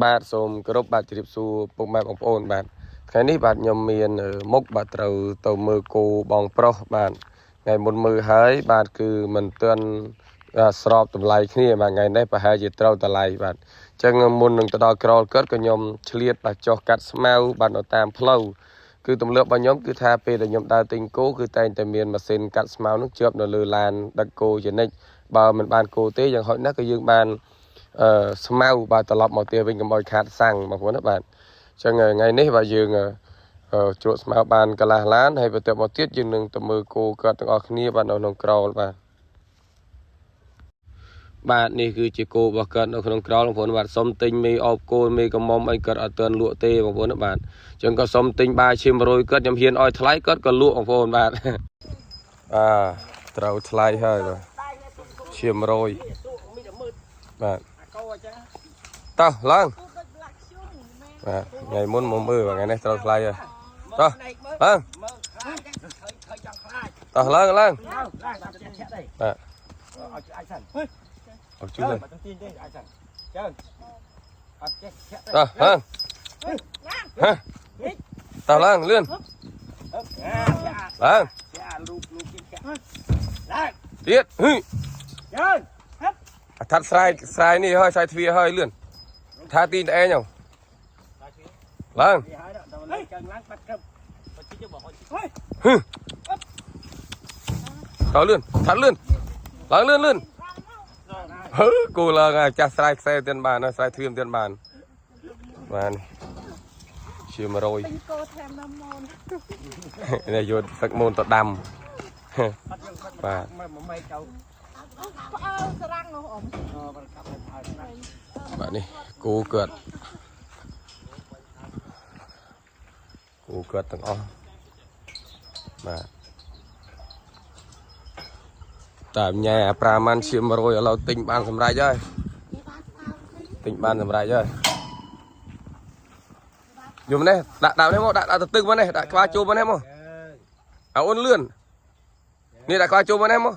បាទសូមគោរពបាទជម្រាបសួរពុកម៉ែបងប្អូនបាទថ្ងៃនេះបាទខ្ញុំមានមុខបាទត្រូវទៅមើលគោបងប្រុសបាទថ្ងៃមុនមើលហើយបាទគឺមិនទាន់ស្របតម្លៃគ្នាបាទថ្ងៃនេះប្រហែលជាត្រូវតម្លៃបាទអញ្ចឹងមុននឹងទៅដល់ក្រោលគាត់ក៏ខ្ញុំឆ្លៀតបាទចុះកាត់ស្មៅបាទនៅតាមផ្លូវគឺទម្លាប់របស់ខ្ញុំគឺថាពេលដែលខ្ញុំដើរទិញគោគឺតែងតែមានម៉ាស៊ីនកាត់ស្មៅនោះជាប់នៅលើឡានដឹកគោជានិច្ចបើមិនបានគោទេយ៉ាងហោចណាស់ក៏យើងបានស្មៅបាទត្រឡប់មកផ្ទះវិញកុំឲ្យខាតសាំងបងប្អូនណាបាទអញ្ចឹងថ្ងៃនេះបាទយើងជ្រក់ស្មៅបានកន្លះឡានហើយបន្ទាប់មកទៀតយើងនឹងទៅមើលគោគាត់ទាំងអស់គ្នាបាទនៅក្នុងក្រោលបាទនេះគឺជាគោរបស់គាត់នៅក្នុងក្រោលបងប្អូនបាទសុំទិញមេអបគោមេកំមុំអីគាត់អត់ទាន់លក់ទេបងប្អូនណាបាទអញ្ចឹងក៏សុំទិញបាយឈាម100គាត់ខ្ញុំហ៊ានឲ្យថ្លៃគាត់ក៏លក់បងប្អូនបាទត្រូវថ្លៃហើយបាទឈាម100បាទតោះឡើងបាទថ្ងៃមុនមកមើលថ្ងៃនេះត្រូវថ្លៃហើយតោះឡើងតោះឡើងបាទអត់ជួយទេតោះឡើងតោះឡើងលឿនឡើងទៀតថាត់ស្រ័យនេះហើយស្រ័យទ្វាហើយលឿនថាទីតែឯងឡើងទៅលឿនថាត់លឿនឡើងលឿនគូឡើងចាស់ស្រ័យខ្សែទៀតបានស្រ័យទ្វាទៀតបានជា100នេះយកទឹកមូនទៅដាំបាទបាទនេះគូគាត់ទាំងអស់បាទតែញ៉ែប្រាម៉ាន់ឈាម100ឥឡូវទិញបានសម្រេចហើយយំនេះដាក់នេះមកដាក់ទៅទឹកមកនេះដាក់ក្បាលចូលមកនេះមកអូនលឿននេះដាក់ក្បាលចូលមកនេះមក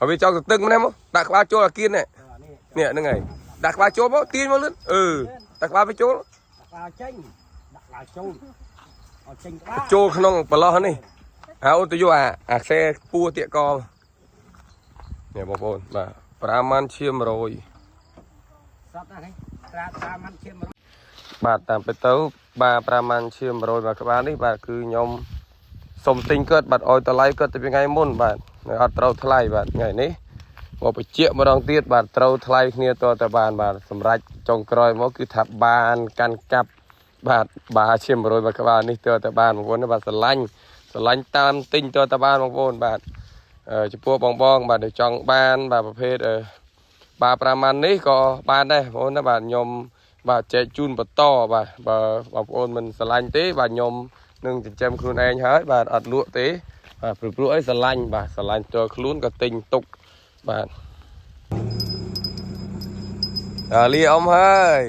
ឲ្យវាចង់ទៅទឹកមកនេះមកដាក់ក្បាលចូលអាគៀននេះហ្នឹងហើយដាក់ក្បាលចូលមកទាញមកលឿនដាក់ក្បាលវាចូលចូលក្នុងបលោះនេះហើយអូនទៅយកអាខ្សែពួរទៀកកនេះបងប្អូនបាទប្រាម៉ាន់ឈាម100បាទតាមទៅបាទប្រាម៉ាន់ឈាម100បាទក្បាលនេះបាទគឺខ្ញុំសុំទិញគាត់បាទឲ្យតម្លៃគាត់ទៅថ្ងៃមុនបាទនៅអត់ត្រូវថ្លៃបាទថ្ងៃនេះមកបញ្ជាក់ម្ដងទៀតបាទត្រូវថ្លៃគ្នាតទៅបានបាទសម្រាប់ចុងក្រោយមកគឺថាបានកាន់កាប់បាទឈាម100បាទក្បាលនេះតទៅបានបងប្អូនបាទស្រឡាញ់តាមទិញតទៅបានបងប្អូនបាទចំពោះបងបាទដែលចង់បានបាទប្រភេទបាទប្រាម៉ាន់នេះក៏បានដែរបងប្អូនណាបាទខ្ញុំបាទចែកជូនបន្តបាទបើបងប្អូនមិនស្រឡាញ់ទេបាទខ្ញុំនឹងចិញ្ចឹមខ្លួនឯងហើយបាទអត់លក់ទេបាទព្រោះអីស្រឡាញ់តើខ្លួនក៏ទិញទុកបាទលាអ៊ំហើយ